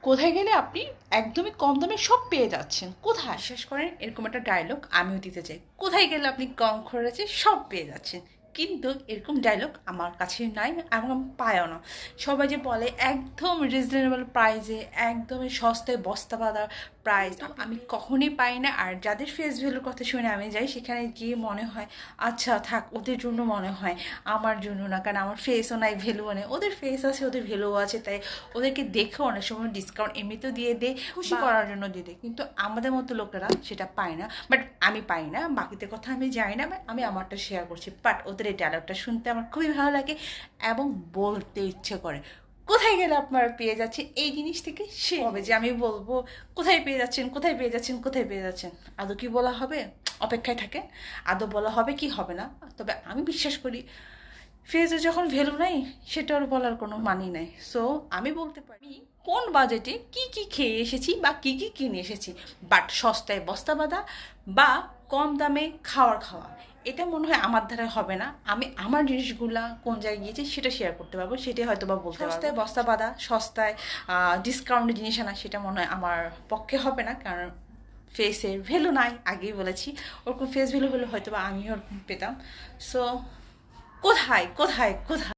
কোথায় গেলে আপনি একদমই কম দামে সব পেয়ে যাচ্ছেন? কোথায়? বিশ্বাস করেন, এরকম একটা ডায়লগ আমিও দিতে চাই। কোথায় গেলে আপনি কম খরচে সব পেয়ে যাচ্ছেন, কিন্তু এরকম ডায়লগ আমার কাছে নাই এবং আমি পাইও না। সবাই যে বলে একদম রিজনেবল প্রাইসে, একদমই সস্তায় বস্তা বাঁধা প্রাইস, আমি কখনই পাই না। আর যাদের ফেস ভ্যালুর কথা শুনে আমি যাই, সেখানে গিয়ে মনে হয় আচ্ছা থাক, ওদের জন্য মনে হয়, আমার জন্য না। কারণ আমার ফেসও নাই, ভ্যালুও নেই। ওদের ফেস আছে, ওদের ভ্যালুও আছে, তাই ওদেরকে দেখেও অনেক সময় ডিসকাউন্ট এমনিতেও দিয়ে দেয়, খুশি করার জন্য দিয়ে দেয়। কিন্তু আমাদের মতো লোকেরা সেটা পায় না। বাট আমি পাই না, বাকিদের কথা আমি জানি না, বাট আমি আমারটা শেয়ার করছি। বাট ওদের এই ডায়লগটা শুনতে আমার খুবই ভালো লাগে এবং বলতে ইচ্ছে করে, কোথায় গেলে আপনারা পেয়ে যাচ্ছেন এই জিনিস থেকে। সে হবে যে আমি বলবো কোথায় পেয়ে যাচ্ছেন, কোথায় পেয়ে যাচ্ছেন, কোথায় পেয়ে যাচ্ছেন। আদৌ কি বলা হবে? অপেক্ষায় থাকে, আদৌ বলা হবে কি হবে না। তবে আমি বিশ্বাস করি ফেজে যখন ভ্যালু নাই, সেটার বলার কোনো মানি নাই। সো আমি বলতে পারি কোন বাজেটে কি কি খেয়ে এসেছি বা কি কি কিনে এসেছি। বাট সস্তায় বস্তা বাঁধা বা কম দামে খাওয়া, এটা মনে হয় আমার দ্বারা হবে না। আমি আমার জিনিসগুলা কোন জায়গায় গিয়েছি সেটা শেয়ার করতে পারবো, সেটাই হয়তো বা বলতে পারবো। সস্তায় বস্তা বাঁধা, সস্তায় ডিসকাউন্টের জিনিস আনা, সেটা মনে হয় আমার পক্ষে হবে না। কারণ ফেসের ভ্যালু নাই, আগেই বলেছি। ওরকম ফেস ভ্যালু হলে হয়তো বা আমিও ওরকম পেতাম। সো কোথায় কোথায় কোথায়